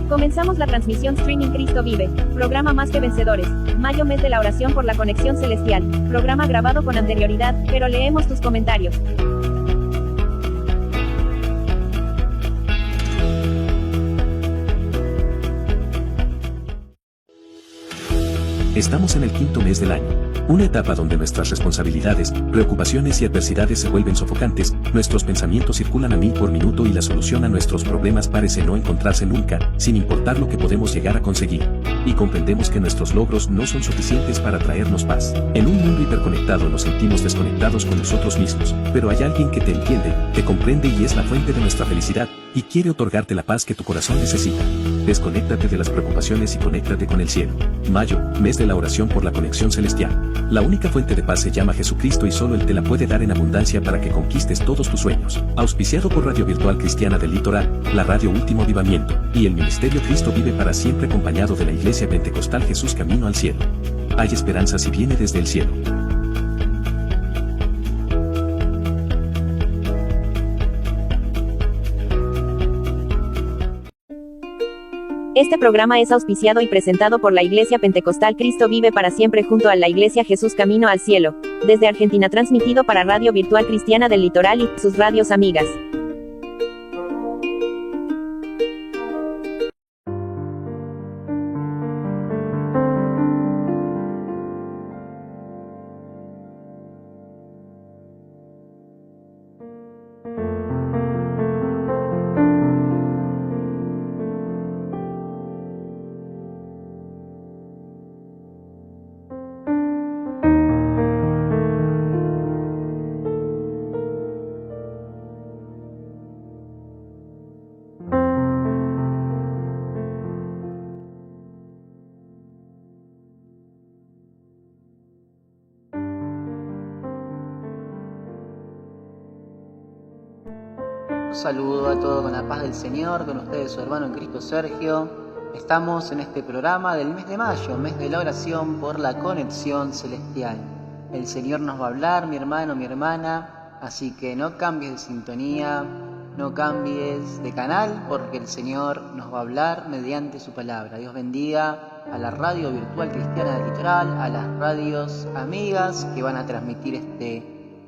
Comenzamos la transmisión Streaming Cristo Vive, programa Más que Vencedores, mayo, mes de la oración por la conexión celestial, programa grabado con anterioridad, pero leemos tus comentarios. Estamos en el quinto mes del año. Una etapa donde nuestras responsabilidades, preocupaciones y adversidades se vuelven sofocantes, nuestros pensamientos circulan a 1000 por minuto y la solución a nuestros problemas parece no encontrarse nunca, sin importar lo que podemos llegar a conseguir. Y comprendemos que nuestros logros no son suficientes para traernos paz. En un mundo hiperconectado nos sentimos desconectados con nosotros mismos, pero hay alguien que te entiende, te comprende y es la fuente de nuestra felicidad, y quiere otorgarte la paz que tu corazón necesita. Desconéctate de las preocupaciones y conéctate con el cielo. Mayo, mes de la oración por la conexión celestial. La única fuente de paz se llama Jesucristo y solo Él te la puede dar en abundancia para que conquistes todos tus sueños. Auspiciado por Radio Virtual Cristiana del Litoral, la Radio Último Avivamiento, y el Ministerio Cristo Vive para Siempre acompañado de la Iglesia Pentecostal Jesús Camino al Cielo. Hay esperanza si viene desde el cielo. Este programa es auspiciado y presentado por la Iglesia Pentecostal Cristo Vive para Siempre junto a la Iglesia Jesús Camino al Cielo, desde Argentina transmitido para Radio Virtual Cristiana del Litoral y sus radios amigas. Un saludo a todos con la paz del Señor, con ustedes su hermano en Cristo Sergio. Estamos en este programa del mes de mayo, mes de la oración por la conexión celestial. El Señor nos va a hablar, mi hermano, mi hermana, así que no cambies de sintonía, no cambies de canal, porque el Señor nos va a hablar mediante su palabra. Dios bendiga a la Radio Virtual Cristiana del Litoral, a las radios amigas que van a transmitir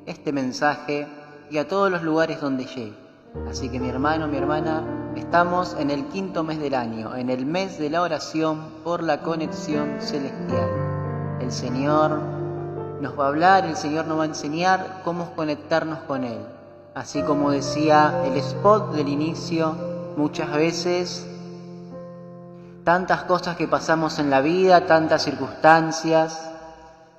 este mensaje y a todos los lugares donde llegue. Así que mi hermano, mi hermana, estamos en el quinto mes del año, en el mes de la oración por la conexión celestial. El Señor nos va a hablar, el Señor nos va a enseñar cómo conectarnos con Él. Así como decía el spot del inicio, muchas veces tantas cosas que pasamos en la vida, tantas circunstancias,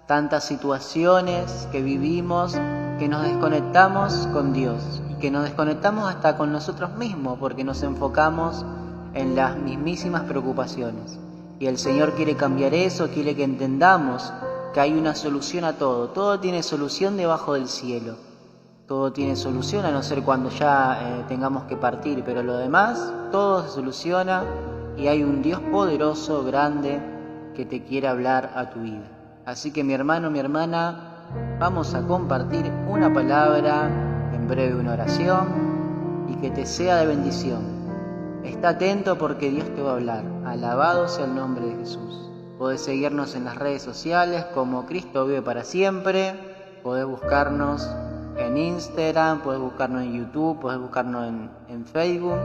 tantas situaciones que vivimos, que nos desconectamos con Dios. Que nos desconectamos hasta con nosotros mismos porque nos enfocamos en las mismísimas preocupaciones. Y el Señor quiere cambiar eso, quiere que entendamos que hay una solución a todo. Todo tiene solución debajo del cielo. Todo tiene solución, a no ser cuando ya tengamos que partir, pero lo demás, todo se soluciona y hay un Dios poderoso, grande, que te quiere hablar a tu vida. Así que mi hermano, mi hermana, vamos a compartir una palabra, en breve una oración, y que te sea de bendición. Está atento porque Dios te va a hablar. Alabado sea el nombre de Jesús. Podés seguirnos en las redes sociales como Cristo Vive para Siempre. Podés buscarnos en Instagram, podés buscarnos en YouTube, podés buscarnos en Facebook,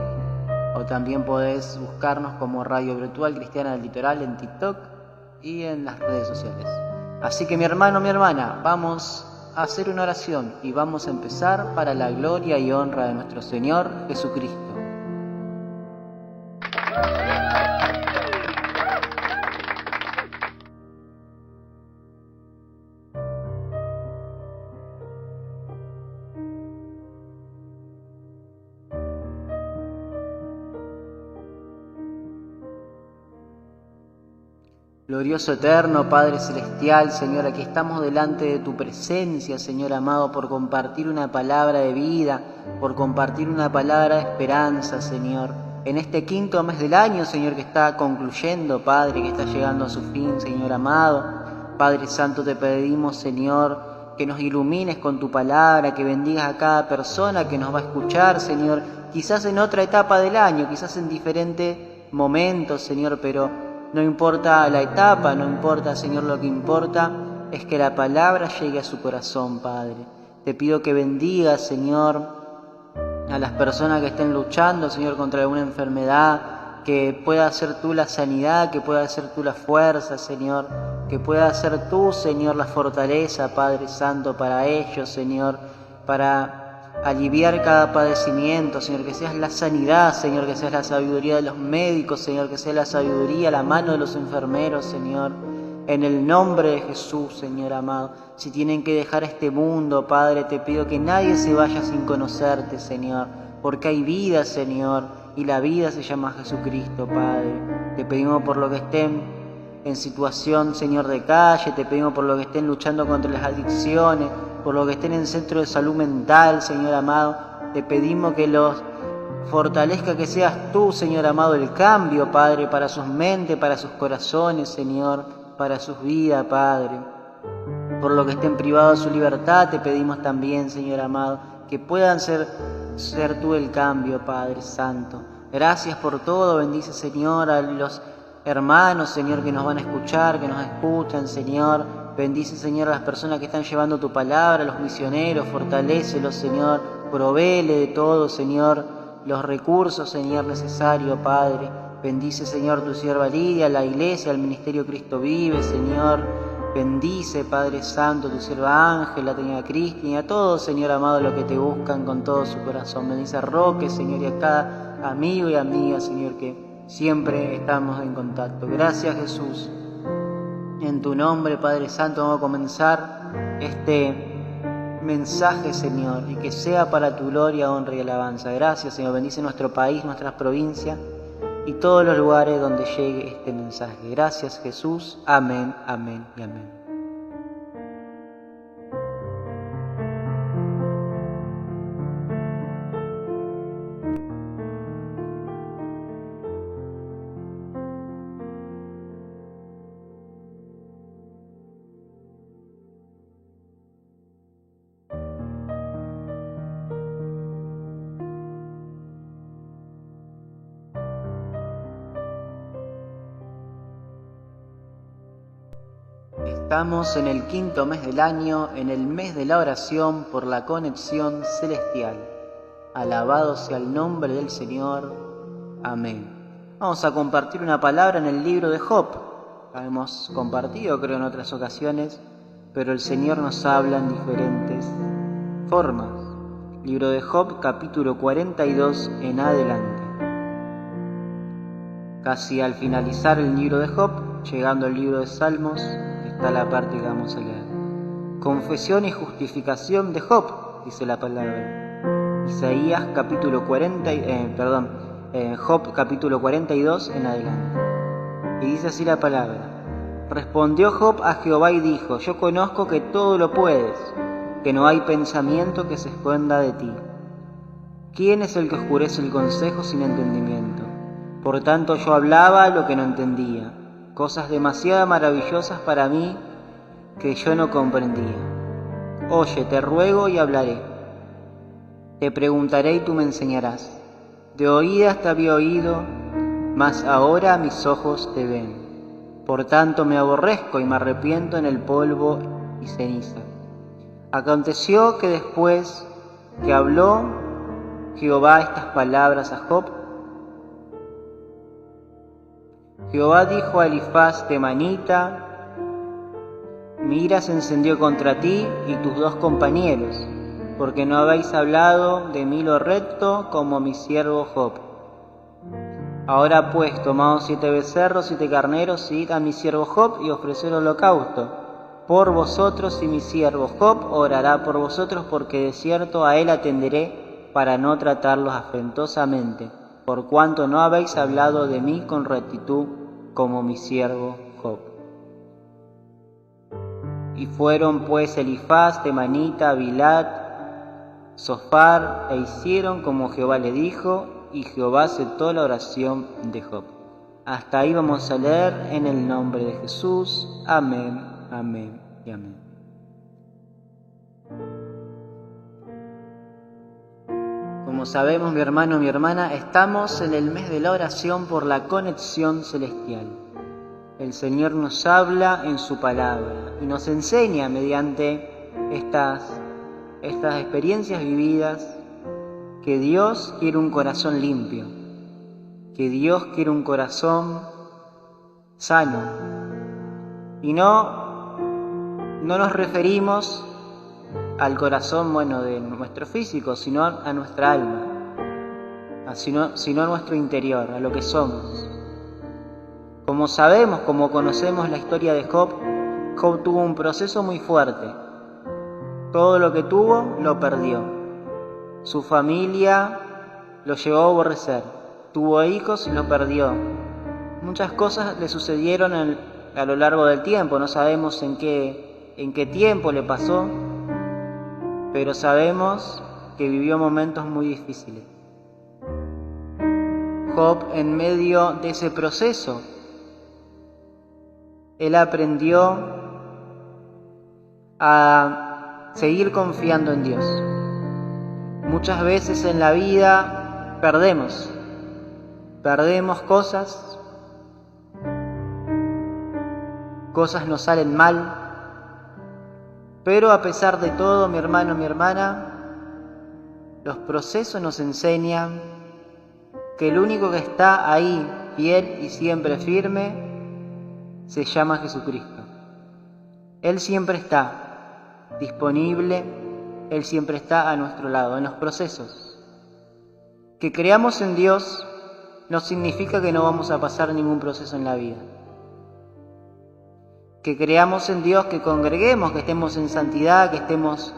o también podés buscarnos como Radio Virtual Cristiana del Litoral en TikTok y en las redes sociales. Así que mi hermano, mi hermana, vamos a hacer una oración y vamos a empezar para la gloria y honra de nuestro Señor Jesucristo. Glorioso eterno, Padre Celestial, Señor, aquí estamos delante de tu presencia, Señor amado, por compartir una palabra de vida, por compartir una palabra de esperanza, Señor. En este quinto mes del año, Señor, que está concluyendo, Padre, que está llegando a su fin, Señor amado. Padre Santo, te pedimos, Señor, que nos ilumines con tu palabra, que bendigas a cada persona que nos va a escuchar, Señor, quizás en otra etapa del año, quizás en diferente momento, Señor, pero no importa la etapa, no importa, Señor, lo que importa es que la palabra llegue a su corazón, Padre. Te pido que bendigas, Señor, a las personas que estén luchando, Señor, contra alguna enfermedad, que pueda ser tú la sanidad, que pueda ser tú la fuerza, Señor, que pueda ser tú, Señor, la fortaleza, Padre Santo, para ellos, Señor, para aliviar cada padecimiento, Señor, que seas la sanidad, Señor, que seas la sabiduría de los médicos, Señor, que sea la sabiduría, la mano de los enfermeros, Señor, en el nombre de Jesús, Señor amado. Si tienen que dejar este mundo, Padre, te pido que nadie se vaya sin conocerte, Señor, porque hay vida, Señor, y la vida se llama Jesucristo, Padre. Te pedimos por lo que estén en situación, Señor, de calle, te pedimos por lo que estén luchando contra las adicciones, por lo que estén en centro de salud mental, Señor amado. Te pedimos que los fortalezca, que seas tú, Señor amado, el cambio, Padre, para sus mentes, para sus corazones, Señor, para sus vidas, Padre. Por lo que estén privados de su libertad, te pedimos también, Señor amado, que puedan ser tú el cambio, Padre Santo. Gracias por todo, bendice, Señor, a los hermanos, Señor, que nos van a escuchar, que nos escuchan, Señor. Bendice, Señor, a las personas que están llevando tu palabra, a los misioneros, fortalécelos, Señor. Provéele de todo, Señor, los recursos, Señor, necesarios, Padre. Bendice, Señor, tu sierva Lidia, la iglesia, el ministerio Cristo Vive, Señor. Bendice, Padre Santo, tu sierva Ángela, tenía Cristian y a todos, Señor amado, los que te buscan con todo su corazón. Bendice a Roque, Señor, y a cada amigo y amiga, Señor, que siempre estamos en contacto. Gracias, Jesús. En tu nombre, Padre Santo, vamos a comenzar este mensaje, Señor, y que sea para tu gloria, honra y alabanza. Gracias, Señor. Bendice nuestro país, nuestras provincias y todos los lugares donde llegue este mensaje. Gracias, Jesús. Amén, amén y amén. Estamos en el quinto mes del año, en el mes de la oración por la conexión celestial. Alabado sea el nombre del Señor. Amén. Vamos a compartir una palabra en el libro de Job. La hemos compartido, creo, en otras ocasiones, pero el Señor nos habla en diferentes formas. Libro de Job, capítulo 42 en adelante. Casi al finalizar el libro de Job, llegando al libro de Salmos, está la parte que vamos a leer. Confesión y justificación de Job, dice la palabra. Isaías capítulo Job capítulo 42 en adelante. Y dice así la palabra. Respondió Job a Jehová y dijo: Yo conozco que todo lo puedes, que no hay pensamiento que se esconda de ti. ¿Quién es el que oscurece el consejo sin entendimiento? Por tanto yo hablaba lo que no entendía, cosas demasiado maravillosas para mí que yo no comprendía. Oye, te ruego y hablaré. Te preguntaré y tú me enseñarás. De oídas te había oído, mas ahora mis ojos te ven. Por tanto me aborrezco y me arrepiento en el polvo y ceniza. Aconteció que después que habló Jehová estas palabras a Job, Jehová dijo a Elifaz temanita: mi ira se encendió contra ti y tus dos compañeros, porque no habéis hablado de mí lo recto como mi siervo Job. Ahora pues, tomaos 7 becerros, 7 carneros, y id a mi siervo Job y ofreced holocausto por vosotros, y mi siervo Job orará por vosotros, porque de cierto a él atenderé para no tratarlos afrentosamente, por cuanto no habéis hablado de mí con rectitud como mi siervo Job. Y fueron pues Elifaz, Temanita, Bilad, Zofar, e hicieron como Jehová le dijo, y Jehová aceptó la oración de Job. Hasta ahí vamos a leer en el nombre de Jesús. Amén, amén y amén. Como sabemos, mi hermano, mi hermana, estamos en el mes de la oración por la conexión celestial. El Señor nos habla en su palabra y nos enseña mediante estas experiencias vividas que Dios quiere un corazón limpio, que Dios quiere un corazón sano. Y no nos referimos al corazón, de nuestro físico, sino a nuestra alma, sino a nuestro interior, a lo que somos. Como sabemos, como conocemos la historia de Job, Job tuvo un proceso muy fuerte. Todo lo que tuvo, lo perdió. Su familia lo llevó a aborrecer. Tuvo hijos y lo perdió. Muchas cosas le sucedieron a lo largo del tiempo. No sabemos en qué tiempo le pasó, pero sabemos que vivió momentos muy difíciles. Job, en medio de ese proceso, él aprendió a seguir confiando en Dios. Muchas veces en la vida perdemos cosas nos salen mal, pero a pesar de todo, mi hermano, mi hermana, los procesos nos enseñan que el único que está ahí, fiel y siempre firme, se llama Jesucristo. Él siempre está disponible, Él siempre está a nuestro lado, en los procesos. Que creamos en Dios no significa que no vamos a pasar ningún proceso en la vida. Que creamos en Dios, que congreguemos, que estemos en santidad, que estemos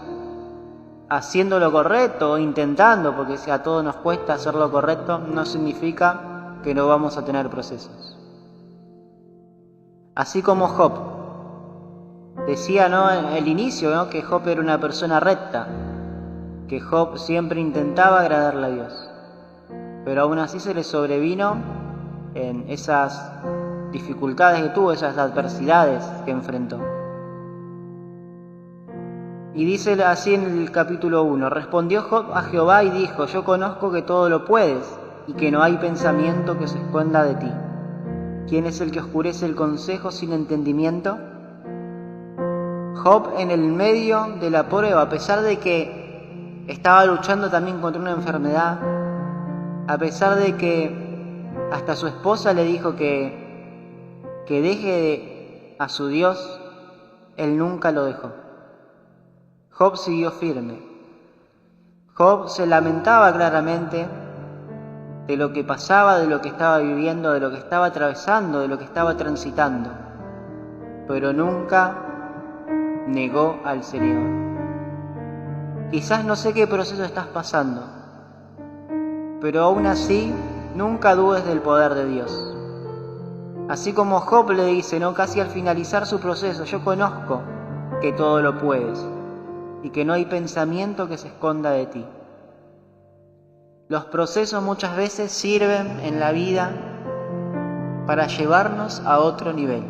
haciendo lo correcto o intentando, porque si a todos nos cuesta hacer lo correcto, no significa que no vamos a tener procesos. Así como Job decía, en el inicio, que Job era una persona recta, que Job siempre intentaba agradarle a Dios, pero aún así se le sobrevino en esas dificultades que tuvo, esas adversidades que enfrentó. Y dice así en el capítulo 1, respondió Job a Jehová y dijo, yo conozco que todo lo puedes y que no hay pensamiento que se esconda de ti. ¿Quién es el que oscurece el consejo sin entendimiento? Job, en el medio de la prueba, a pesar de que estaba luchando también contra una enfermedad, a pesar de que hasta su esposa le dijo que deje a su Dios, él nunca lo dejó. Job siguió firme. Job se lamentaba claramente de lo que pasaba, de lo que estaba viviendo, de lo que estaba atravesando, de lo que estaba transitando, pero nunca negó al Señor. Quizás no sé qué proceso estás pasando, pero aún así nunca dudes del poder de Dios. Así como Job le dice, casi al finalizar su proceso, yo conozco que todo lo puedes y que no hay pensamiento que se esconda de ti. Los procesos muchas veces sirven en la vida para llevarnos a otro nivel.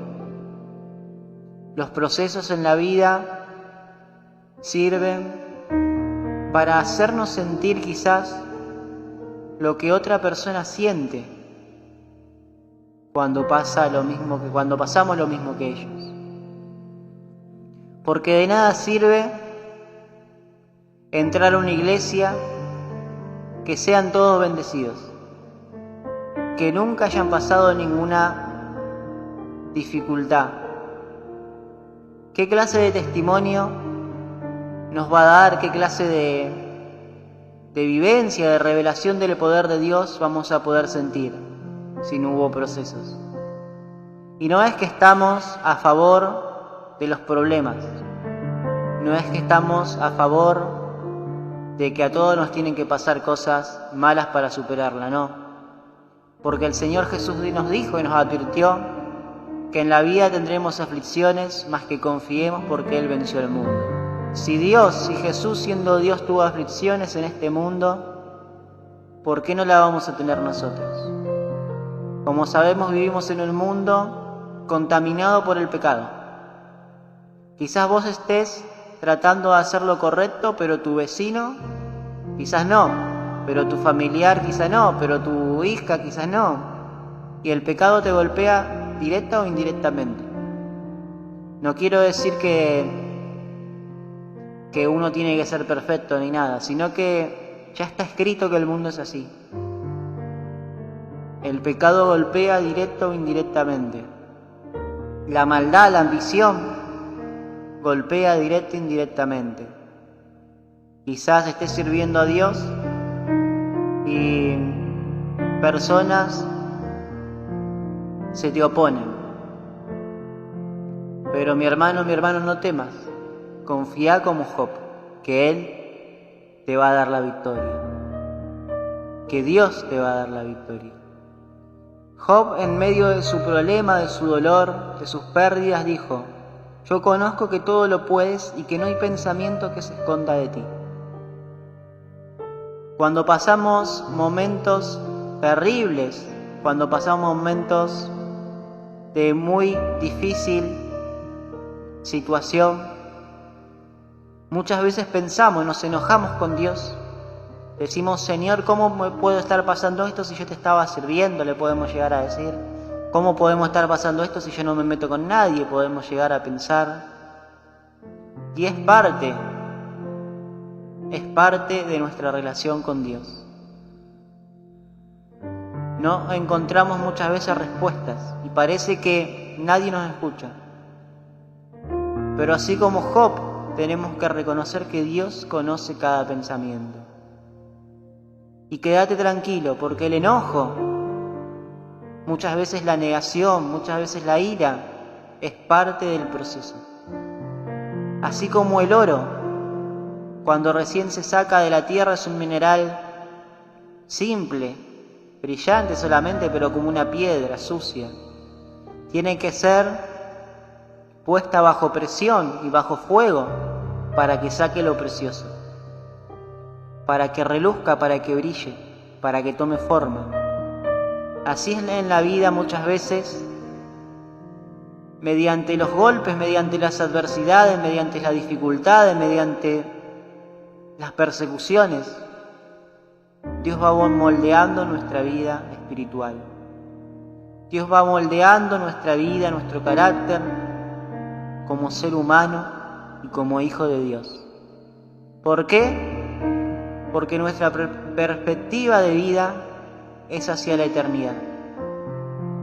Los procesos en la vida sirven para hacernos sentir quizás lo que otra persona siente cuando pasamos lo mismo que ellos. Porque de nada sirve entrar a una iglesia que sean todos bendecidos, que nunca hayan pasado ninguna dificultad. ¿Qué clase de testimonio nos va a dar? ¿Qué clase de vivencia, de revelación del poder de Dios vamos a poder sentir si no hubo procesos? Y no es que estamos a favor de los problemas, no es que estamos a favor de que a todos nos tienen que pasar cosas malas para superarla, no. Porque el Señor Jesús nos dijo y nos advirtió que en la vida tendremos aflicciones, mas que confiemos porque Él venció el mundo. Si Jesús siendo Dios tuvo aflicciones en este mundo, ¿por qué no la vamos a tener nosotros? Como sabemos, vivimos en un mundo contaminado por el pecado. Quizás vos estés tratando de hacer lo correcto, pero tu vecino quizás no. pero tu familiar quizá no, pero tu hija quizás no. Y el pecado te golpea directa o indirectamente. No quiero decir que uno tiene que ser perfecto ni nada, sino que ya está escrito que el mundo es así. El pecado golpea directo o indirectamente. La maldad, la ambición, golpea directo e indirectamente. Quizás estés sirviendo a Dios y personas se te oponen. Pero mi hermano, no temas. Confía como Job, que Él te va a dar la victoria. Que Dios te va a dar la victoria. Job, en medio de su problema, de su dolor, de sus pérdidas, dijo: yo conozco que todo lo puedes y que no hay pensamiento que se esconda de ti. Cuando pasamos momentos terribles, cuando pasamos momentos de muy difícil situación, muchas veces pensamos, nos enojamos con Dios. Decimos: Señor, ¿cómo me puedo estar pasando esto si yo te estaba sirviendo? Le podemos llegar a decir. ¿Cómo podemos estar pasando esto si yo no me meto con nadie? Podemos llegar a pensar. Y es parte de nuestra relación con Dios. No encontramos muchas veces respuestas y parece que nadie nos escucha. Pero así como Job, tenemos que reconocer que Dios conoce cada pensamiento. Y quédate tranquilo, porque el enojo, muchas veces la negación, muchas veces la ira, es parte del proceso. Así como el oro, cuando recién se saca de la tierra, es un mineral simple, brillante solamente, pero como una piedra sucia. Tiene que ser puesta bajo presión y bajo fuego para que saque lo precioso, para que reluzca, para que brille, para que tome forma. Así es en la vida muchas veces, mediante los golpes, mediante las adversidades, mediante las dificultades, mediante las persecuciones, Dios va moldeando nuestra vida espiritual. Dios va moldeando nuestra vida, nuestro carácter como ser humano y como hijo de Dios. ¿Por qué? Porque nuestra perspectiva de vida es hacia la eternidad.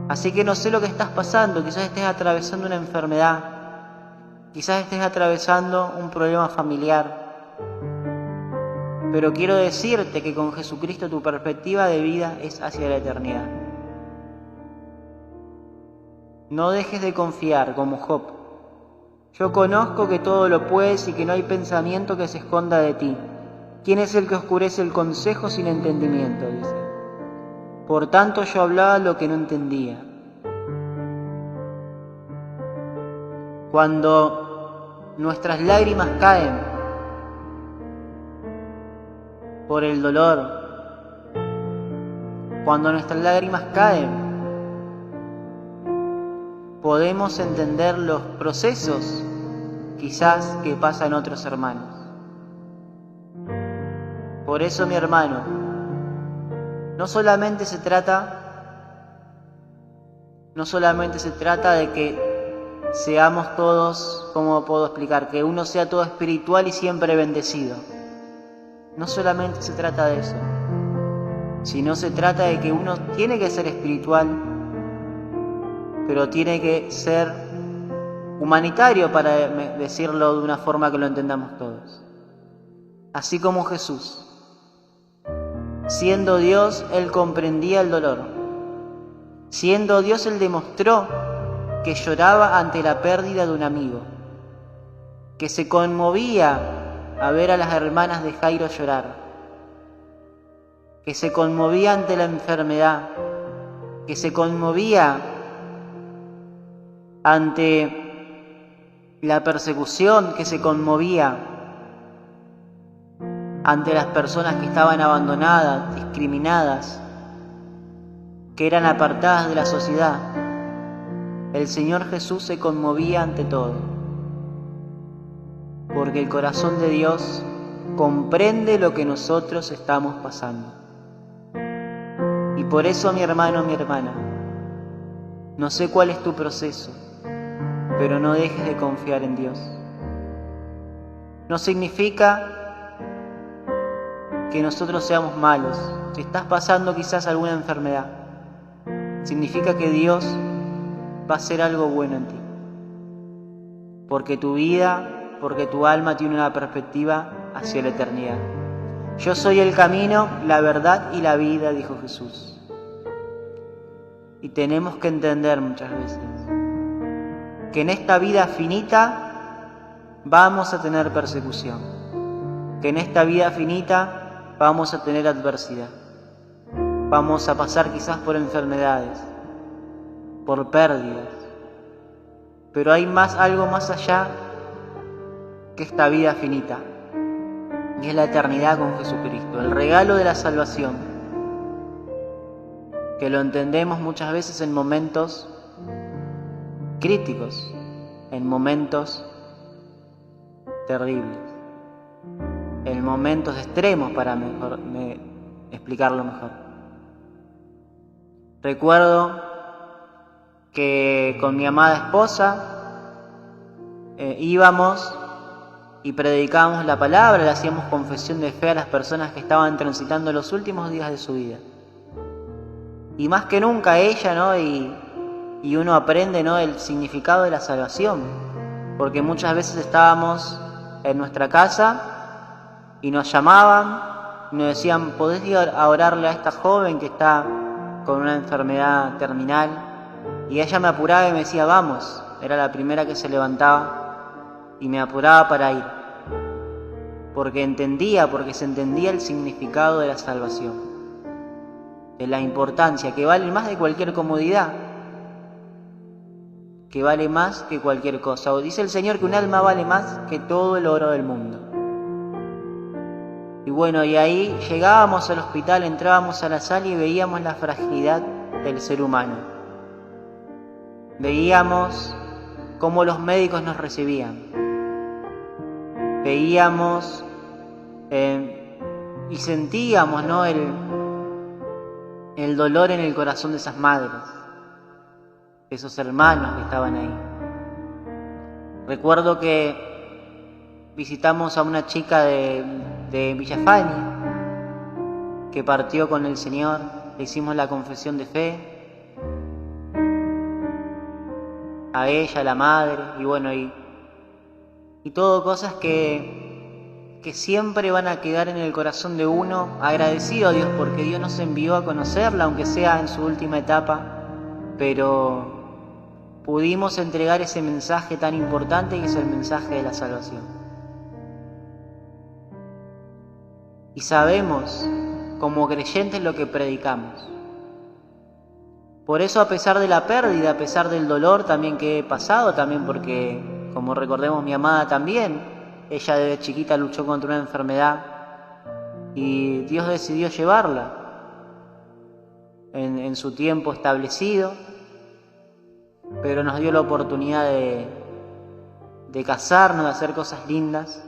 Así que no sé lo que estás pasando, quizás estés atravesando una enfermedad, quizás estés atravesando un problema familiar, pero quiero decirte que con Jesucristo tu perspectiva de vida es hacia la eternidad. No dejes de confiar como Job. Yo conozco que todo lo puedes y que no hay pensamiento que se esconda de ti. ¿Quién es el que oscurece el consejo sin entendimiento?, dice. Por tanto yo hablaba lo que no entendía. Cuando nuestras lágrimas caen por el dolor, cuando nuestras lágrimas caen, podemos entender los procesos quizás que pasan otros hermanos. Por eso, mi hermano, no solamente se trata de que seamos todos, ¿cómo puedo explicar? Que uno sea todo espiritual y siempre bendecido. No solamente se trata de eso, sino se trata de que uno tiene que ser espiritual, pero tiene que ser humanitario, para decirlo de una forma que lo entendamos todos. Así como Jesús, siendo Dios, Él comprendía el dolor. Siendo Dios, Él demostró que lloraba ante la pérdida de un amigo, que se conmovía a ver a las hermanas de Jairo llorar, que se conmovía ante la enfermedad, que se conmovía ante la persecución, que se conmovía ante las personas que estaban abandonadas, discriminadas, que eran apartadas de la sociedad. El Señor Jesús se conmovía ante todo, porque el corazón de Dios comprende lo que nosotros estamos pasando. Y por eso, mi hermano, mi hermana, no sé cuál es tu proceso, pero no dejes de confiar en Dios. No significa que nosotros seamos malos. Si estás pasando quizás alguna enfermedad, significa que Dios va a hacer algo bueno en ti. Porque tu vida, porque tu alma tiene una perspectiva hacia la eternidad. Yo soy el camino, la verdad y la vida, dijo Jesús. Y tenemos que entender muchas veces que en esta vida finita vamos a tener persecución, que en esta vida finita vamos a tener adversidad, vamos a pasar quizás por enfermedades, por pérdidas, pero hay algo más allá que esta vida finita, y es la eternidad con Jesucristo, el regalo de la salvación, que lo entendemos muchas veces en momentos críticos, en momentos terribles, en momentos extremos, para explicarlo mejor. Recuerdo que con mi amada esposa íbamos y predicábamos la palabra, le hacíamos confesión de fe a las personas que estaban transitando los últimos días de su vida. Y más que nunca ella, ¿no? Y uno aprende, ¿no?, el significado de la salvación, porque muchas veces estábamos en nuestra casa y nos llamaban y nos decían: ¿podés ir a orarle a esta joven que está con una enfermedad terminal? Y ella me apuraba y me decía: vamos. Era la primera que se levantaba y me apuraba para ir, porque se entendía el significado de la salvación, de la importancia, que vale más de cualquier comodidad, que vale más que cualquier cosa. O dice el Señor que un alma vale más que todo el oro del mundo. Y bueno, y ahí llegábamos al hospital, entrábamos a la sala y veíamos la fragilidad del ser humano. Veíamos cómo los médicos nos recibían. Veíamos y sentíamos, ¿no?, el dolor en el corazón de esas madres, esos hermanos que estaban ahí. Recuerdo que visitamos a una chica de Villafani que partió con el Señor, le hicimos la confesión de fe a ella, a la madre, y bueno, y todo cosas que siempre van a quedar en el corazón de uno, agradecido a Dios porque Dios nos envió a conocerla, aunque sea en su última etapa, pero pudimos entregar ese mensaje tan importante que es el mensaje de la salvación. Y sabemos, como creyentes, lo que predicamos. Por eso, a pesar de la pérdida, a pesar del dolor también que he pasado, también porque, como recordemos, mi amada también, ella desde chiquita luchó contra una enfermedad y Dios decidió llevarla en su tiempo establecido, pero nos dio la oportunidad de casarnos, de hacer cosas lindas.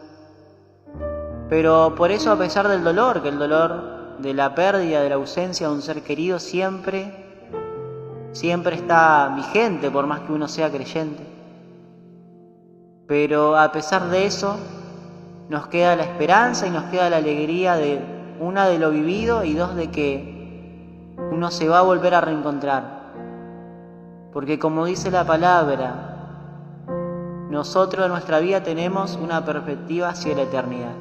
Pero por eso, a pesar del dolor, que el dolor de la pérdida, de la ausencia de un ser querido siempre está vigente, por más que uno sea creyente. Pero a pesar de eso, nos queda la esperanza y nos queda la alegría de lo vivido, y dos, de que uno se va a volver a reencontrar. Porque como dice la palabra, nosotros en nuestra vida tenemos una perspectiva hacia la eternidad.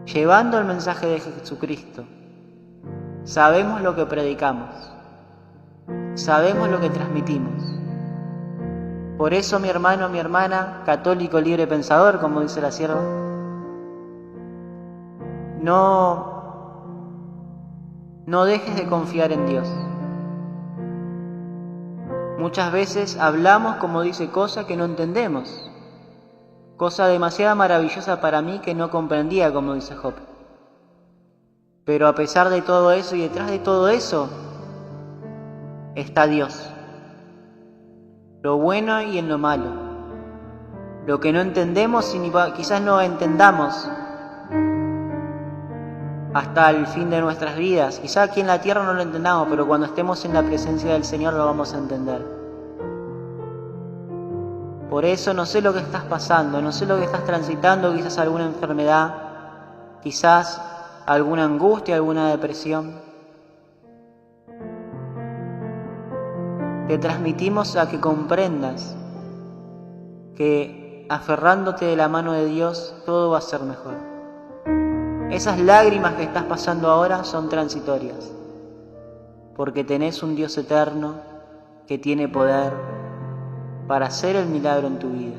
Llevando el mensaje de Jesucristo, sabemos lo que predicamos, sabemos lo que transmitimos. Por eso, mi hermano, mi hermana, católico libre pensador, como dice la sierva, no dejes de confiar en Dios. Muchas veces hablamos, como dice, cosas que no entendemos, cosa demasiado maravillosa para mí que no comprendía, como dice Job. Pero a pesar de todo eso y detrás de todo eso está Dios. Lo bueno y en lo malo, lo que no entendemos y quizás no entendamos hasta el fin de nuestras vidas. Quizás aquí en la tierra no lo entendamos, pero cuando estemos en la presencia del Señor lo vamos a entender. Por eso no sé lo que estás pasando, no sé lo que estás transitando, quizás alguna enfermedad, quizás alguna angustia, alguna depresión. Te transmitimos a que comprendas que aferrándote de la mano de Dios todo va a ser mejor. Esas lágrimas que estás pasando ahora son transitorias, porque tenés un Dios eterno que tiene poder para hacer el milagro en tu vida,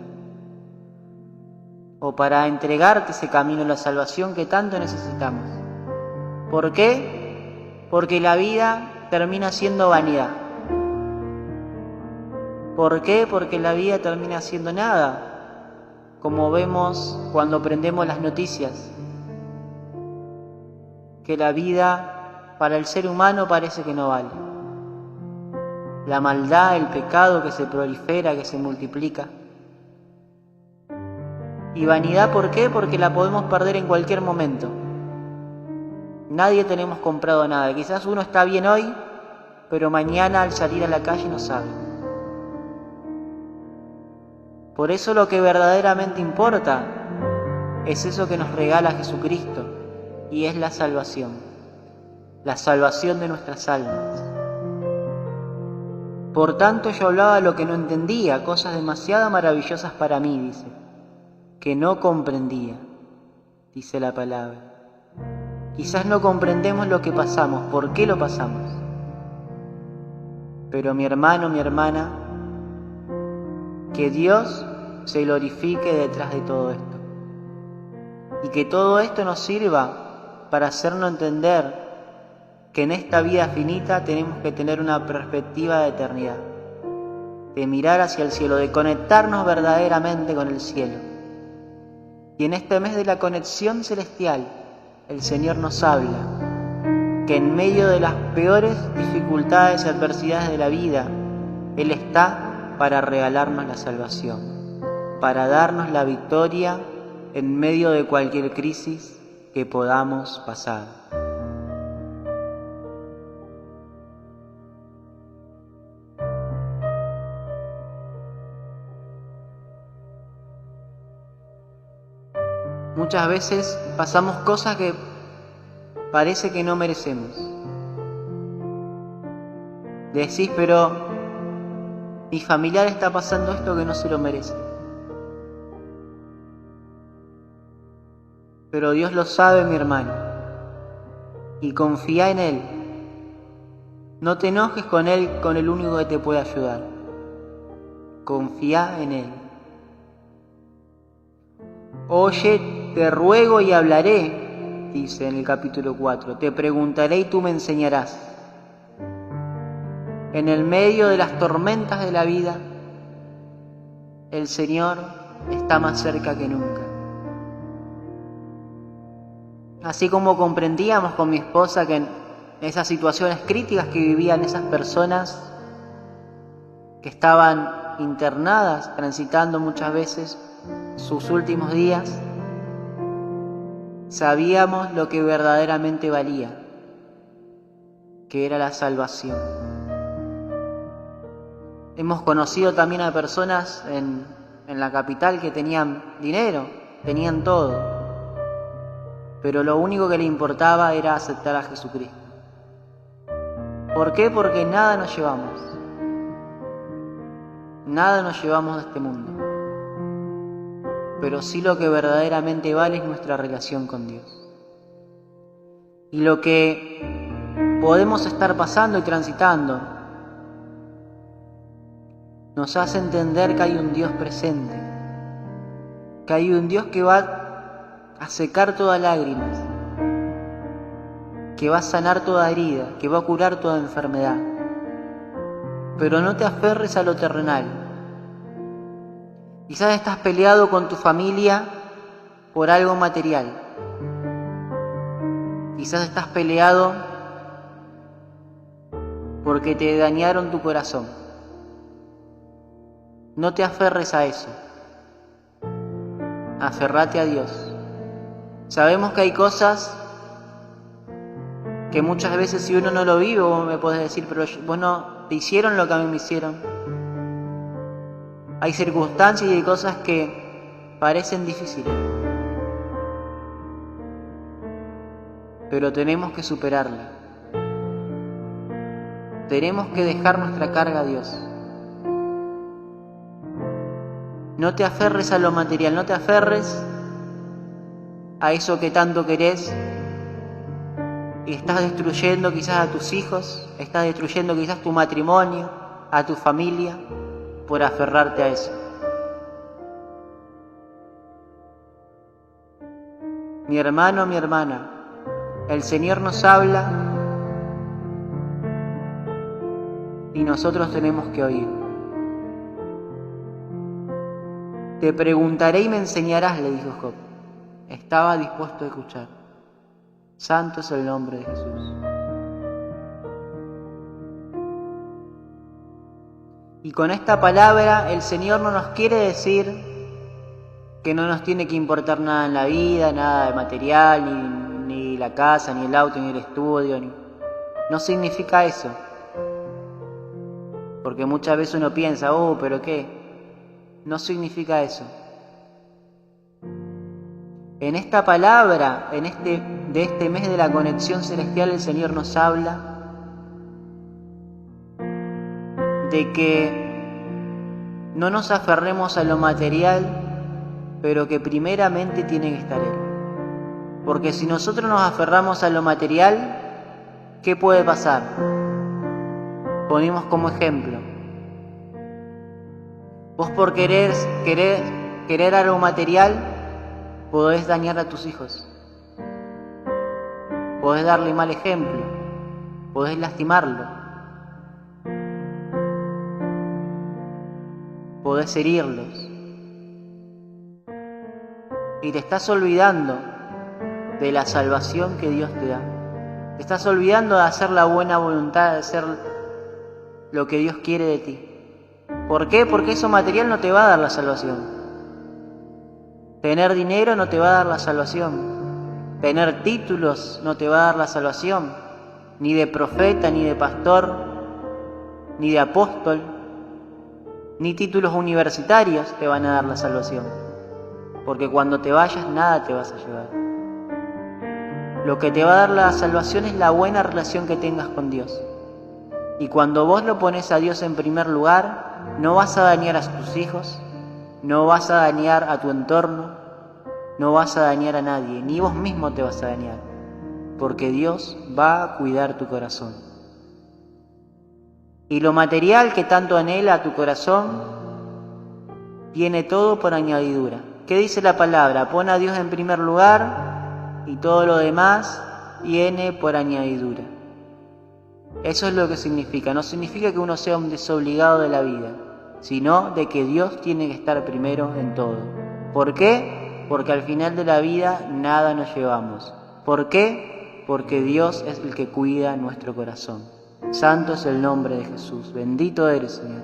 o para entregarte ese camino a la salvación que tanto necesitamos. ¿Por qué? Porque la vida termina siendo vanidad. ¿Por qué? Porque la vida termina siendo nada, como vemos cuando prendemos las noticias, que la vida para el ser humano parece que no vale. La maldad, el pecado que se prolifera, que se multiplica. Y vanidad, ¿por qué? Porque la podemos perder en cualquier momento. Nadie tenemos comprado nada. Quizás uno está bien hoy, pero mañana al salir a la calle no sabe. Por eso lo que verdaderamente importa es eso que nos regala Jesucristo, y es la salvación de nuestras almas. Por tanto yo hablaba lo que no entendía, cosas demasiado maravillosas para mí, dice, que no comprendía, dice la palabra. Quizás no comprendemos lo que pasamos, por qué lo pasamos. Pero mi hermano, mi hermana, que Dios se glorifique detrás de todo esto. Y que todo esto nos sirva para hacernos entender que en esta vida finita tenemos que tener una perspectiva de eternidad, de mirar hacia el cielo, de conectarnos verdaderamente con el cielo. Y en este mes de la conexión celestial, el Señor nos habla que en medio de las peores dificultades y adversidades de la vida, Él está para regalarnos la salvación, para darnos la victoria en medio de cualquier crisis que podamos pasar. Muchas veces pasamos cosas que parece que no merecemos. Decís, pero mi familiar está pasando esto que no se lo merece. Pero Dios lo sabe, mi hermano, y confía en Él. No te enojes con Él, con el único que te puede ayudar. Confía en Él. Oye, te ruego y hablaré, dice en el capítulo 4. Te preguntaré y tú me enseñarás. En el medio de las tormentas de la vida, el Señor está más cerca que nunca. Así como comprendíamos con mi esposa que en esas situaciones críticas que vivían esas personas que estaban internadas, transitando muchas veces sus últimos días, sabíamos lo que verdaderamente valía, que era la salvación. Hemos conocido también a personas en la capital que tenían dinero, tenían todo, pero lo único que le importaba era aceptar a Jesucristo. ¿Por qué? Porque nada nos llevamos. Nada nos llevamos de este mundo. Pero sí lo que verdaderamente vale es nuestra relación con Dios. Y lo que podemos estar pasando y transitando nos hace entender que hay un Dios presente, que hay un Dios que va a secar todas lágrimas, que va a sanar toda herida, que va a curar toda enfermedad. Pero no te aferres a lo terrenal. Quizás estás peleado con tu familia por algo material. Quizás estás peleado porque te dañaron tu corazón. No te aferres a eso. Aferrate a Dios. Sabemos que hay cosas que muchas veces si uno no lo vive, vos me podés decir, pero vos no te hicieron lo que a mí me hicieron. Hay circunstancias y hay cosas que parecen difíciles, pero tenemos que superarlas. Tenemos que dejar nuestra carga a Dios. No te aferres a lo material, no te aferres a eso que tanto querés y estás destruyendo quizás a tus hijos, estás destruyendo quizás tu matrimonio, a tu familia, por aferrarte a eso. Mi hermano, mi hermana, el Señor nos habla y nosotros tenemos que oír. Te preguntaré y me enseñarás, le dijo Job. Estaba dispuesto a escuchar. Santo es el nombre de Jesús. Y con esta palabra el Señor no nos quiere decir que no nos tiene que importar nada en la vida, nada de material, ni la casa, ni el auto, ni el estudio. No significa eso. Porque muchas veces uno piensa, pero ¿qué? No significa eso. En esta palabra, de este mes de la conexión celestial, el Señor nos habla de que no nos aferremos a lo material, pero que primeramente tiene que estar Él. Porque si nosotros nos aferramos a lo material, ¿qué puede pasar? Ponemos como ejemplo. Vos por querer algo material, podés dañar a tus hijos. Podés darle mal ejemplo. Podés lastimarlo. Podés herirlos. Y te estás olvidando de la salvación que Dios te da. Te estás olvidando de hacer la buena voluntad, de hacer lo que Dios quiere de ti. ¿Por qué? Porque eso material no te va a dar la salvación. Tener dinero no te va a dar la salvación. Tener títulos no te va a dar la salvación. Ni de profeta, ni de pastor, ni de apóstol, ni títulos universitarios te van a dar la salvación. Porque cuando te vayas nada te vas a llevar. Lo que te va a dar la salvación es la buena relación que tengas con Dios. Y cuando vos lo pones a Dios en primer lugar, no vas a dañar a tus hijos, no vas a dañar a tu entorno, no vas a dañar a nadie, ni vos mismo te vas a dañar, porque Dios va a cuidar tu corazón. Y lo material que tanto anhela tu corazón, tiene todo por añadidura. ¿Qué dice la palabra? Pon a Dios en primer lugar y todo lo demás viene por añadidura. Eso es lo que significa. No significa que uno sea un desobligado de la vida, sino de que Dios tiene que estar primero en todo. ¿Por qué? Porque al final de la vida nada nos llevamos. ¿Por qué? Porque Dios es el que cuida nuestro corazón. Santo es el nombre de Jesús. Bendito eres, Señor.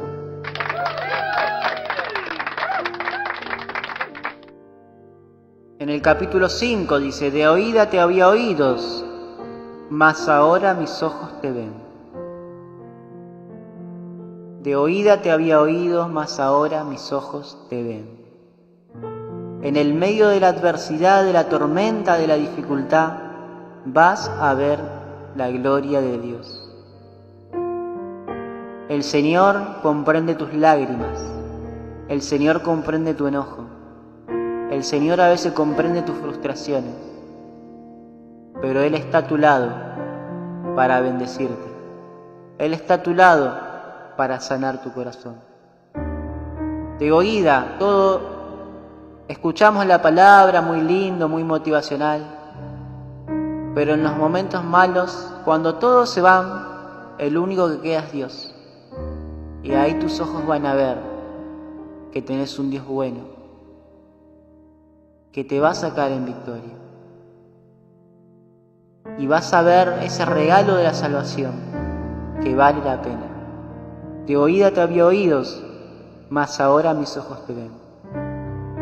En el capítulo 5 dice, de oída te había oídos, mas ahora mis ojos te ven. De oída te había oído, mas ahora mis ojos te ven. En el medio de la adversidad, de la tormenta, de la dificultad, vas a ver la gloria de Dios. El Señor comprende tus lágrimas. El Señor comprende tu enojo. El Señor a veces comprende tus frustraciones. Pero Él está a tu lado para bendecirte. Él está a tu lado para sanar tu corazón. De oída, escuchamos la palabra, muy lindo, muy motivacional, pero en los momentos malos, cuando todos se van, el único que queda es Dios. Y ahí tus ojos van a ver que tenés un Dios bueno, que te va a sacar en victoria. Y vas a ver ese regalo de la salvación que vale la pena. De oída te había oídos, mas ahora mis ojos te ven.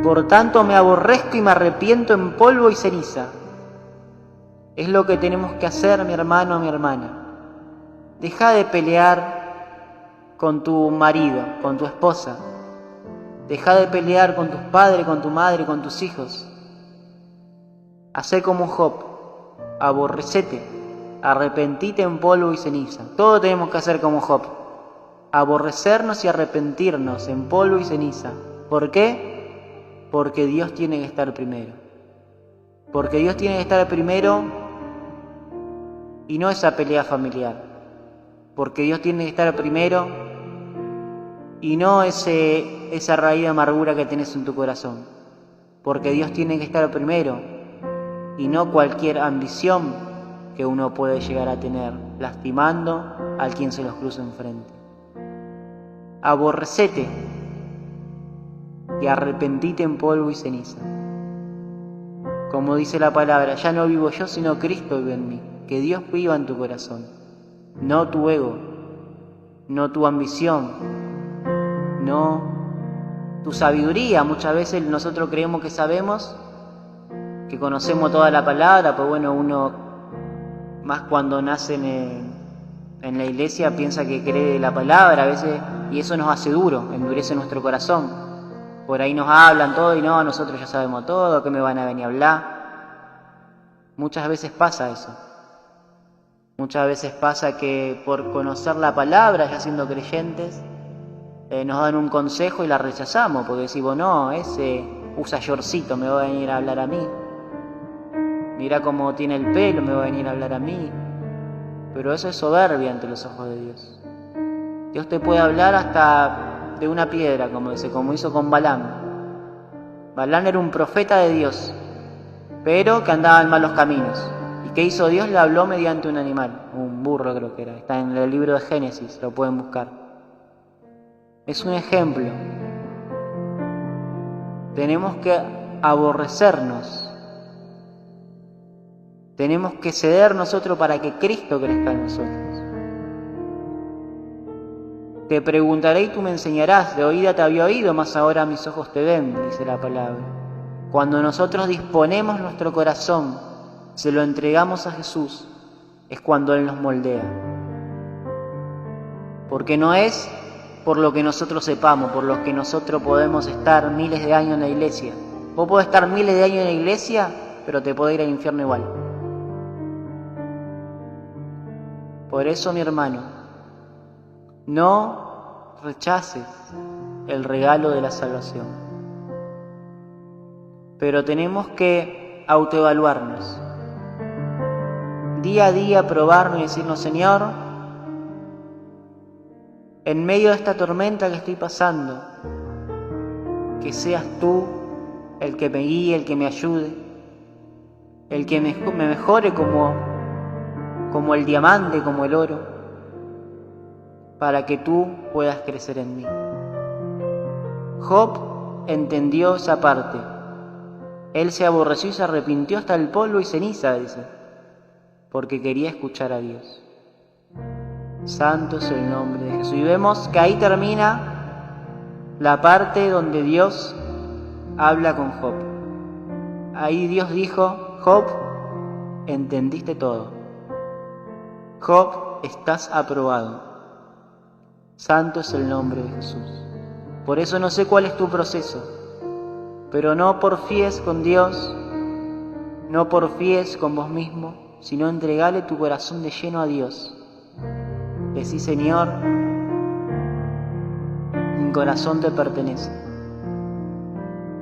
Por tanto me aborrezco y me arrepiento en polvo y ceniza. Es lo que tenemos que hacer, mi hermano, mi hermana. Deja de pelear con tu marido, con tu esposa. Deja de pelear con tus padres, con tu madre, con tus hijos. Hacé como Job, aborrecete, arrepentite en polvo y ceniza. Todo tenemos que hacer como Job, aborrecernos y arrepentirnos en polvo y ceniza. ¿Por qué? Porque Dios tiene que estar primero. Porque Dios tiene que estar primero y no esa pelea familiar. Porque Dios tiene que estar primero y no esa raíz de amargura que tenés en tu corazón. Porque Dios tiene que estar primero y no cualquier ambición que uno puede llegar a tener, lastimando al quien se los cruza enfrente. Aborrecete y arrepentite en polvo y ceniza. Como dice la palabra, ya no vivo yo, sino Cristo vive en mí. Que Dios viva en tu corazón, no tu ego, no tu ambición, no tu sabiduría. Muchas veces nosotros creemos que sabemos, que conocemos toda la palabra, pues bueno, uno más cuando nace en la iglesia piensa que cree la palabra a veces, y eso nos hace duro, endurece nuestro corazón. Por ahí nos hablan todo y no, nosotros ya sabemos todo, ¿qué me van a venir a hablar? Muchas veces pasa eso. Muchas veces pasa que por conocer la palabra, ya siendo creyentes, nos dan un consejo y la rechazamos, porque decimos, no, ese usa shortcito, me va a venir a hablar a mí. Mira cómo tiene el pelo, me va a venir a hablar a mí. Pero eso es soberbia ante los ojos de Dios. Dios te puede hablar hasta de una piedra, como hizo con Balaam. Balaam era un profeta de Dios, pero que andaba en malos caminos. ¿Y qué hizo Dios? Le habló mediante un animal, un burro creo que era. Está en el libro de Génesis, lo pueden buscar. Es un ejemplo. Tenemos que aborrecernos. Tenemos que ceder nosotros para que Cristo crezca en nosotros. Te preguntaré y tú me enseñarás, de oída te había oído, mas ahora mis ojos te ven, dice la palabra. Cuando nosotros disponemos nuestro corazón, se lo entregamos a Jesús, es cuando Él nos moldea. Porque no es por lo que nosotros sepamos, por lo que nosotros podemos estar miles de años en la iglesia. Vos podés estar miles de años en la iglesia, pero te podés ir al infierno igual. Por eso, mi hermano, no rechaces el regalo de la salvación. Pero tenemos que autoevaluarnos. Día a día probarnos y decirnos, Señor, en medio de esta tormenta que estoy pasando, que seas tú el que me guíe, el que me ayude, el que me mejore como el diamante, como el oro, para que tú puedas crecer en mí. Job entendió esa parte. Él se aborreció y se arrepintió hasta el polvo y ceniza, dice, porque quería escuchar a Dios. Santo es el nombre de Jesús. Y vemos que ahí termina la parte donde Dios habla con Job. Ahí Dios dijo, Job, entendiste todo. Job, estás aprobado. Santo es el nombre de Jesús. Por eso no sé cuál es tu proceso, pero no porfíes con Dios, no porfíes con vos mismo, sino entregale tu corazón de lleno a Dios. Decí, Señor, mi corazón te pertenece.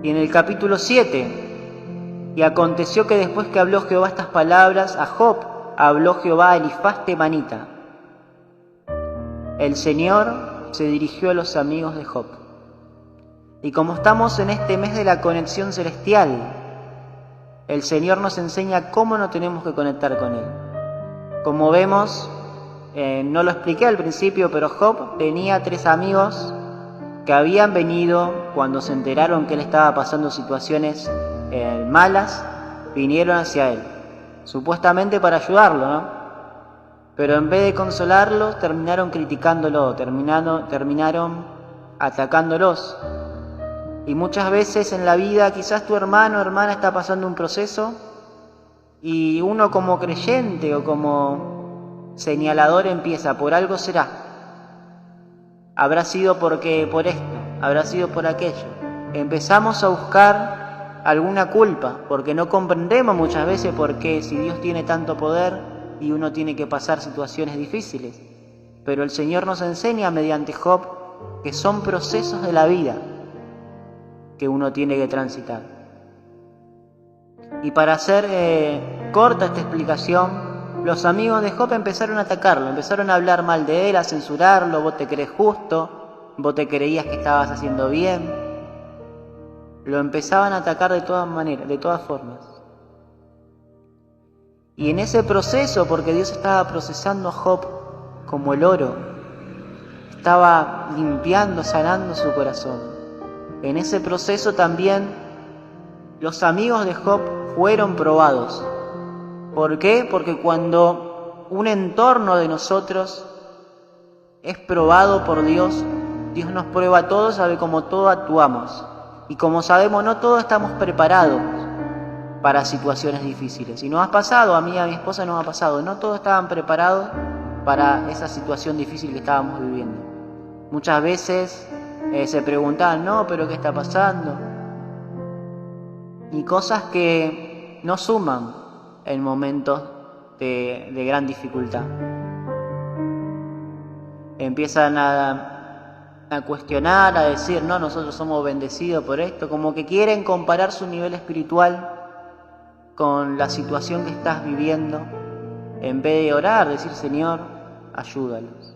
Y en el capítulo 7, y aconteció que después que habló Jehová estas palabras a Job, habló Jehová a Elifaz temanita. El Señor se dirigió a los amigos de Job. Y como estamos en este mes de la conexión celestial, el Señor nos enseña cómo nos tenemos que conectar con Él. Como vemos, no lo expliqué al principio, pero Job tenía 3 amigos que habían venido cuando se enteraron que él estaba pasando situaciones malas, vinieron hacia él, supuestamente para ayudarlo, ¿no? Pero en vez de consolarlo, terminaron criticándolo, terminaron atacándolos. Y muchas veces en la vida quizás tu hermano o hermana está pasando un proceso y uno como creyente o como señalador empieza, por algo será. Habrá sido porque por esto, habrá sido por aquello. Empezamos a buscar alguna culpa porque no comprendemos muchas veces por qué, si Dios tiene tanto poder y uno tiene que pasar situaciones difíciles. Pero el Señor nos enseña mediante Job que son procesos de la vida que uno tiene que transitar. Y para hacer corta esta explicación, los amigos de Job empezaron a atacarlo, empezaron a hablar mal de él, a censurarlo. Vos te crees justo, vos te creías que estabas haciendo bien. Lo empezaban a atacar de todas maneras, de todas formas. Y en ese proceso, porque Dios estaba procesando a Job como el oro, estaba limpiando, sanando su corazón. En ese proceso también los amigos de Job fueron probados. ¿Por qué? Porque cuando un entorno de nosotros es probado por Dios, Dios nos prueba a todos, sabe cómo todos actuamos. Y como sabemos, no todos estamos preparados para situaciones difíciles. Y nos ha pasado, a mí y a mi esposa nos ha pasado, no todos estaban preparados para esa situación difícil que estábamos viviendo. Muchas veces se preguntaban, no, pero ¿qué está pasando? Y cosas que no suman en momentos de gran dificultad. Empiezan a cuestionar, a decir, no, nosotros somos bendecidos por esto, como que quieren comparar su nivel espiritual con la situación que estás viviendo, en vez de orar, decir, Señor, ayúdalos.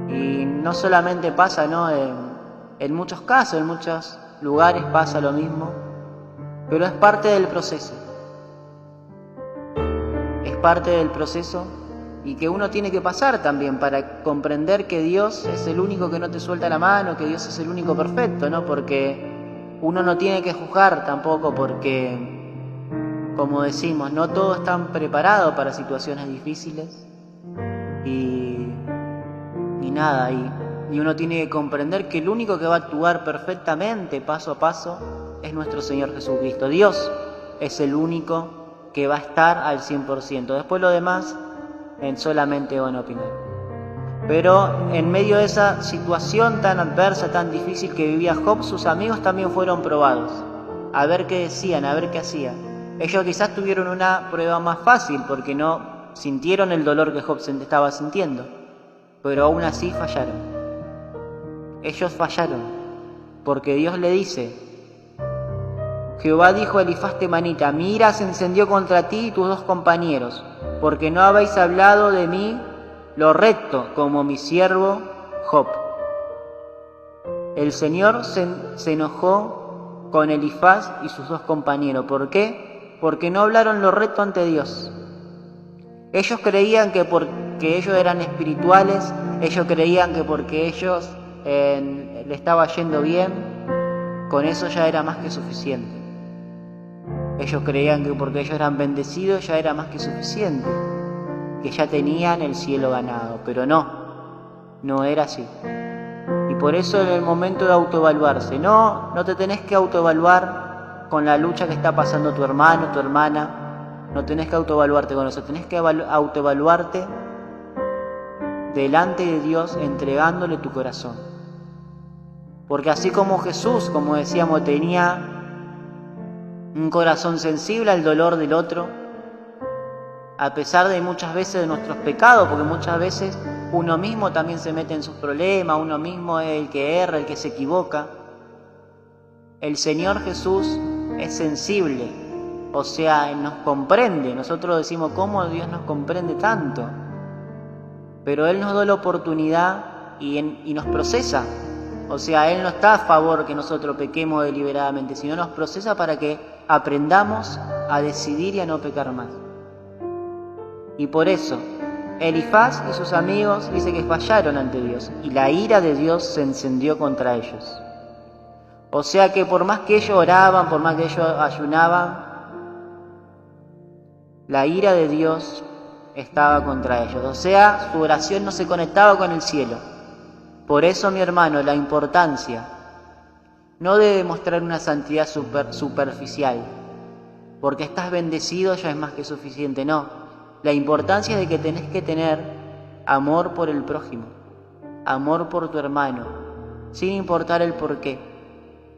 Y no solamente pasa, ¿no? En muchos casos, en muchos lugares pasa lo mismo, pero es parte del proceso. Es parte del proceso y que uno tiene que pasar también para comprender que Dios es el único que no te suelta la mano, que Dios es el único perfecto, ¿no? Porque uno no tiene que juzgar tampoco porque, como decimos, no todos están preparados para situaciones difíciles y nada, y uno tiene que comprender que el único que va a actuar perfectamente, paso a paso, es nuestro Señor Jesucristo. Dios es el único que va a estar al 100%. Después lo demás, solamente van a opinar. Pero en medio de esa situación tan adversa, tan difícil que vivía Job, sus amigos también fueron probados. A ver qué decían, a ver qué hacían. Ellos quizás tuvieron una prueba más fácil porque no sintieron el dolor que Job estaba sintiendo. Pero aún así fallaron. Ellos fallaron, porque Dios le dice, Jehová dijo a Elifaz temanita, mi ira se encendió contra ti y tus dos compañeros, porque no habéis hablado de mí lo recto como mi siervo Job. El Señor se enojó con Elifaz y sus dos compañeros. ¿Por qué? Porque no hablaron lo recto ante Dios. Ellos creían que porque ellos eran espirituales, ellos creían que porque ellos le estaba yendo bien, con eso ya era más que suficiente. Ellos creían que porque ellos eran bendecidos ya era más que suficiente, que ya tenían el cielo ganado, pero no era así. Y por eso en el momento de autoevaluarse, no te tenés que autoevaluar con la lucha que está pasando tu hermano, tu hermana. No tenés que autoevaluarte con eso, tenés que autoevaluarte delante de Dios entregándole tu corazón. Porque así como Jesús, como decíamos, tenía un corazón sensible al dolor del otro, a pesar de muchas veces de nuestros pecados, porque muchas veces uno mismo también se mete en sus problemas, uno mismo es el que erra, el que se equivoca. El Señor Jesús es sensible. O sea, nos comprende. Nosotros decimos, ¿cómo Dios nos comprende tanto? Pero Él nos da la oportunidad y nos procesa. O sea, Él no está a favor que nosotros pequemos deliberadamente, sino nos procesa para que aprendamos a decidir y a no pecar más. Y por eso, Elifaz y sus amigos dice que fallaron ante Dios y la ira de Dios se encendió contra ellos. O sea que por más que ellos oraban, por más que ellos ayunaban, la ira de Dios estaba contra ellos. O sea, su oración no se conectaba con el cielo. Por eso, mi hermano, la importancia no de demostrar una santidad superficial, porque estás bendecido ya es más que suficiente, no. La importancia de que tenés que tener amor por el prójimo, amor por tu hermano, sin importar el porqué.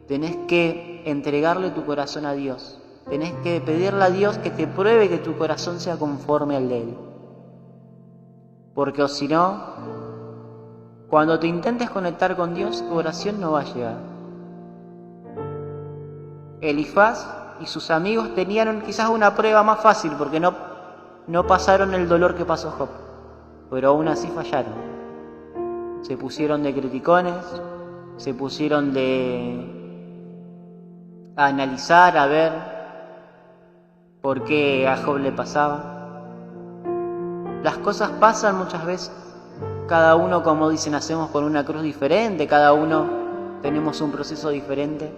Tenés que entregarle tu corazón a Dios, tenés que pedirle a Dios que te pruebe que tu corazón sea conforme al de Él. Porque o si no, cuando te intentes conectar con Dios, tu oración no va a llegar. Elifaz y sus amigos tenían quizás una prueba más fácil porque no pasaron el dolor que pasó Job, pero aún así fallaron. Se pusieron de criticones, se pusieron a analizar, a ver por qué a Job le pasaba. Las cosas pasan muchas veces, cada uno, como dicen, nacemos con una cruz diferente, cada uno tenemos un proceso diferente,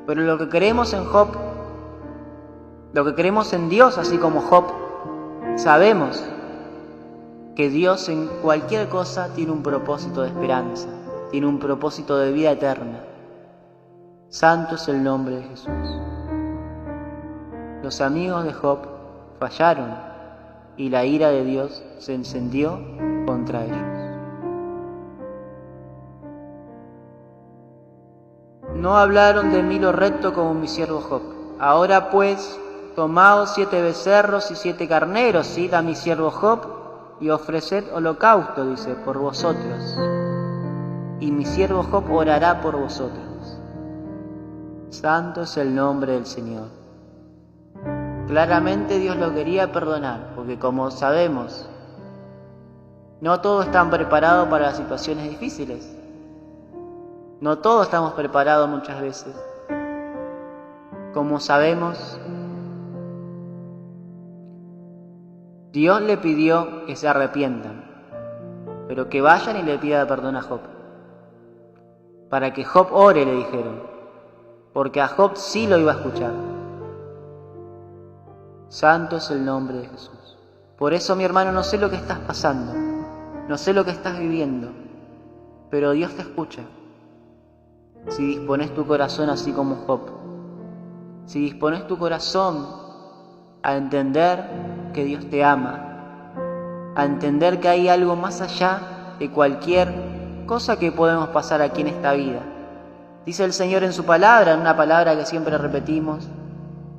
pero lo que creemos en Job, lo que creemos en Dios, así como Job, sabemos que Dios en cualquier cosa tiene un propósito de esperanza, tiene un propósito de vida eterna. Santo es el nombre de Jesús. Los amigos de Job fallaron y la ira de Dios se encendió contra ellos. No hablaron de mí lo recto como mi siervo Job. Ahora pues, tomaos 7 becerros y 7 carneros, id a mi siervo Job y ofreced holocausto, dice, por vosotros. Y mi siervo Job orará por vosotros. Santo es el nombre del Señor. Claramente Dios lo quería perdonar, porque como sabemos, no todos están preparados para las situaciones difíciles. No todos estamos preparados muchas veces. Como sabemos, Dios le pidió que se arrepientan, pero que vayan y le pidan perdón a Job. Para que Job ore, le dijeron, porque a Job sí lo iba a escuchar. Santo es el nombre de Jesús. Por eso, mi hermano, no sé lo que estás pasando, no sé lo que estás viviendo, pero Dios te escucha. Si dispones tu corazón así como Job, si dispones tu corazón a entender que Dios te ama, a entender que hay algo más allá de cualquier cosa que podemos pasar aquí en esta vida. Dice el Señor en su palabra, en una palabra que siempre repetimos,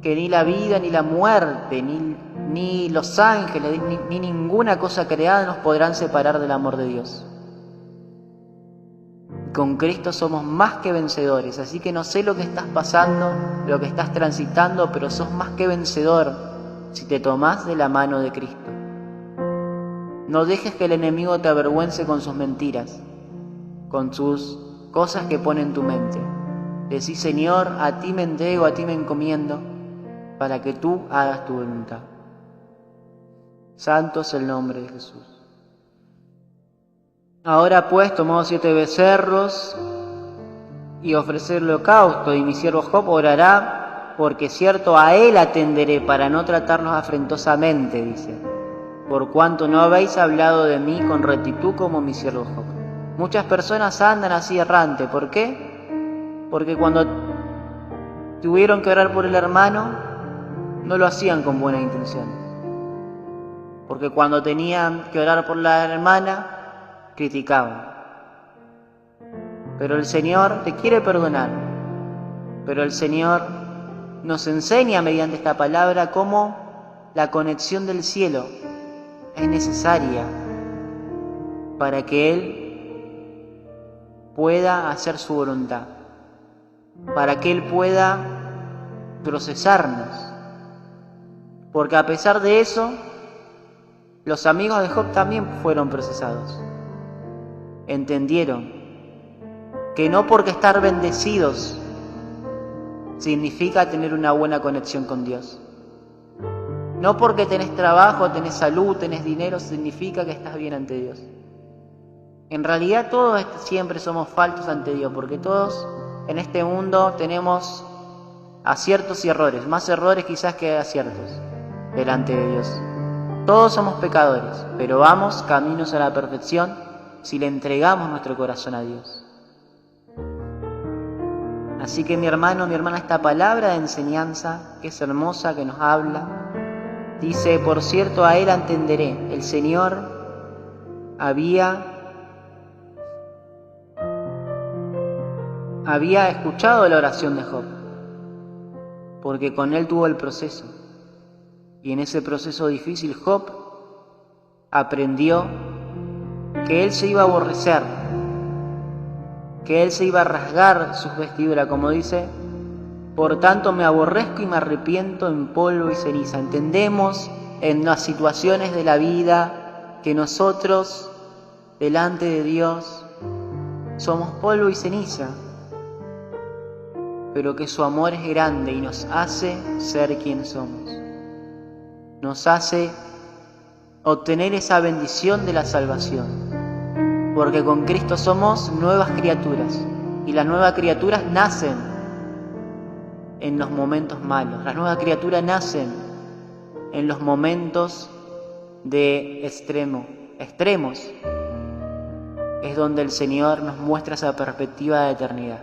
que ni la vida, ni la muerte, ni los ángeles, ni ninguna cosa creada nos podrán separar del amor de Dios. Con Cristo somos más que vencedores, así que no sé lo que estás pasando, lo que estás transitando, pero sos más que vencedor si te tomás de la mano de Cristo. No dejes que el enemigo te avergüence con sus mentiras, con sus cosas que pone en tu mente. Decí, Señor, a ti me entrego, a ti me encomiendo, para que tú hagas tu voluntad. Santo es el nombre de Jesús. Ahora pues, tomamos 7 becerros y ofrecer holocausto, y mi siervo Job orará, porque cierto a él atenderé para no tratarnos afrentosamente, dice, por cuanto no habéis hablado de mí con rectitud como mi siervo Job. Muchas personas andan así errante. ¿Por qué? Porque cuando tuvieron que orar por el hermano, no lo hacían con buenas intenciones. Porque cuando tenían que orar por la hermana, criticaban. Pero el Señor te quiere perdonar. Pero el Señor nos enseña mediante esta palabra cómo la conexión del cielo es necesaria para que Él pueda hacer su voluntad, para que Él pueda procesarnos. Porque a pesar de eso, los amigos de Job también fueron procesados. Entendieron que no porque estar bendecidos significa tener una buena conexión con Dios. No porque tenés trabajo, tenés salud, tenés dinero, significa que estás bien ante Dios. En realidad todos siempre somos faltos ante Dios, porque todos en este mundo tenemos aciertos y errores, más errores quizás que aciertos delante de Dios. Todos somos pecadores, pero vamos caminos a la perfección si le entregamos nuestro corazón a Dios. Así que mi hermano, mi hermana, esta palabra de enseñanza, que es hermosa, que nos habla, dice, por cierto, a él atenderé. El Señor había escuchado la oración de Job, porque con él tuvo el proceso. Y en ese proceso difícil Job aprendió que él se iba a aborrecer, que él se iba a rasgar sus vestiduras, como dice, por tanto me aborrezco y me arrepiento en polvo y ceniza. Entendemos en las situaciones de la vida que nosotros, delante de Dios, somos polvo y ceniza, pero que su amor es grande y nos hace ser quien somos. Nos hace obtener esa bendición de la salvación, porque con Cristo somos nuevas criaturas, y las nuevas criaturas nacen en los momentos malos, las nuevas criaturas nacen en los momentos de extremos, es donde el Señor nos muestra esa perspectiva de eternidad.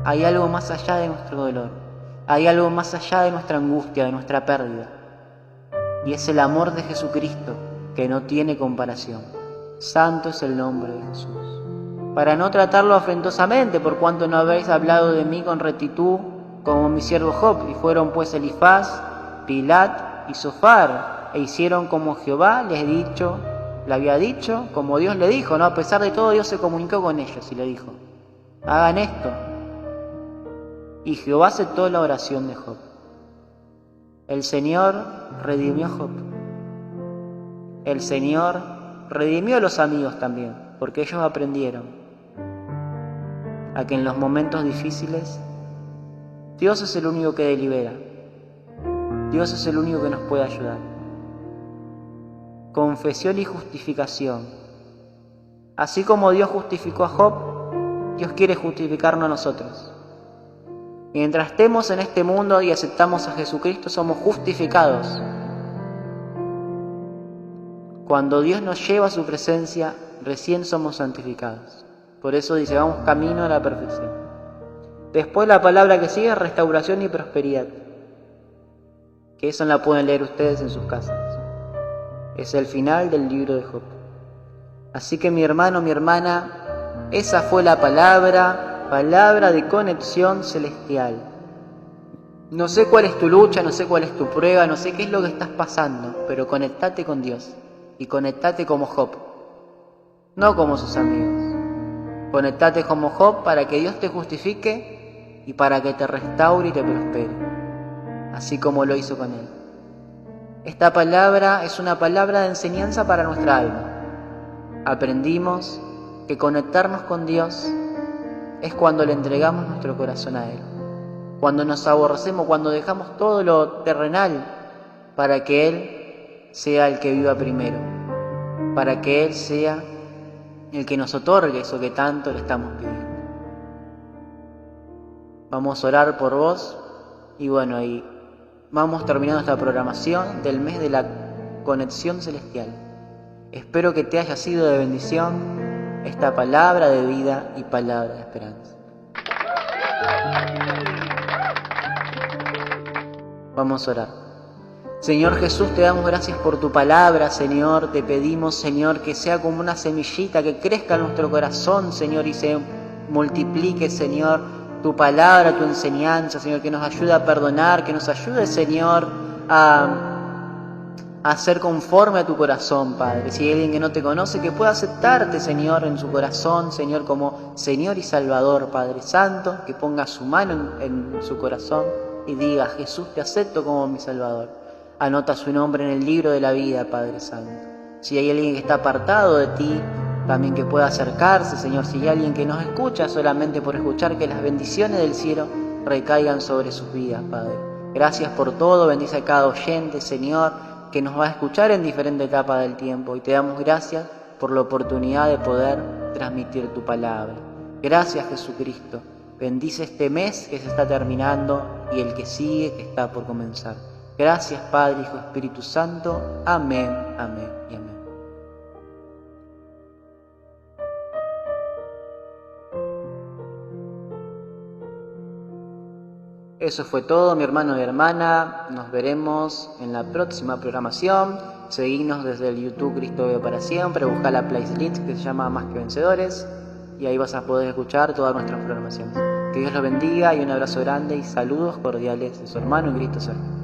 Hay algo más allá de nuestro dolor, hay algo más allá de nuestra angustia, de nuestra pérdida, y es el amor de Jesucristo que no tiene comparación. Santo es el nombre de Jesús. Para no tratarlo afrentosamente, por cuanto no habéis hablado de mí con rectitud, como mi siervo Job, y fueron pues Elifaz, Pilat y Sofar, e hicieron como Jehová le había dicho, como Dios le dijo, ¿no? A pesar de todo, Dios se comunicó con ellos y le dijo, hagan esto. Y Jehová aceptó la oración de Job. El Señor redimió a Job. El Señor redimió a los amigos también, porque ellos aprendieron a que en los momentos difíciles Dios es el único que libera. Dios es el único que nos puede ayudar. Confesión y justificación. Así como Dios justificó a Job, Dios quiere justificarnos a nosotros. Mientras estemos en este mundo y aceptamos a Jesucristo, somos justificados. Cuando Dios nos lleva a su presencia, recién somos santificados. Por eso dice, vamos camino a la perfección. Después la palabra que sigue es restauración y prosperidad, que eso la pueden leer ustedes en sus casas. Es el final del libro de Job. Así que mi hermano, mi hermana, esa fue la palabra de conexión celestial. No sé cuál es tu lucha, no sé cuál es tu prueba, no sé qué es lo que estás pasando, pero conectate con Dios y conectate como Job, no como sus amigos. Conectate como Job para que Dios te justifique y para que te restaure y te prospere, así como lo hizo con él. Esta palabra es una palabra de enseñanza para nuestra alma. Aprendimos que conectarnos con Dios es cuando le entregamos nuestro corazón a Él, cuando nos aborrecemos, cuando dejamos todo lo terrenal para que Él sea el que viva primero, para que Él sea el que nos otorgue eso que tanto le estamos pidiendo. Vamos a orar por vos y bueno, ahí vamos terminando esta programación del mes de la conexión celestial. Espero que te haya sido de bendición esta palabra de vida y palabra de esperanza. Vamos a orar. Señor Jesús, te damos gracias por tu palabra, Señor. Te pedimos, Señor, que sea como una semillita que crezca en nuestro corazón, Señor, y se multiplique, Señor, tu palabra, tu enseñanza, Señor, que nos ayude a perdonar, que nos ayude, Señor, a ser conforme a tu corazón, Padre. Si hay alguien que no te conoce, que pueda aceptarte, Señor, en su corazón, Señor, como Señor y Salvador, Padre Santo, que ponga su mano en su corazón y diga, Jesús, te acepto como mi Salvador. Anota su nombre en el libro de la vida, Padre Santo. Si hay alguien que está apartado de ti, también que pueda acercarse, Señor. Si hay alguien que nos escucha solamente por escuchar, que las bendiciones del cielo recaigan sobre sus vidas, Padre. Gracias por todo, bendice a cada oyente, Señor, que nos va a escuchar en diferentes etapas del tiempo, y te damos gracias por la oportunidad de poder transmitir tu palabra. Gracias, Jesucristo. Bendice este mes que se está terminando y el que sigue, que está por comenzar. Gracias, Padre, Hijo, Espíritu Santo. Amén, amén y amén. Eso fue todo, mi hermano y hermana. Nos veremos en la próxima programación. Seguinos desde el YouTube Cristo Vive para Siempre. Busca la playlist que se llama Más que Vencedores. Y ahí vas a poder escuchar todas nuestras programaciones. Que Dios los bendiga y un abrazo grande y saludos cordiales de su hermano en Cristo Sergio.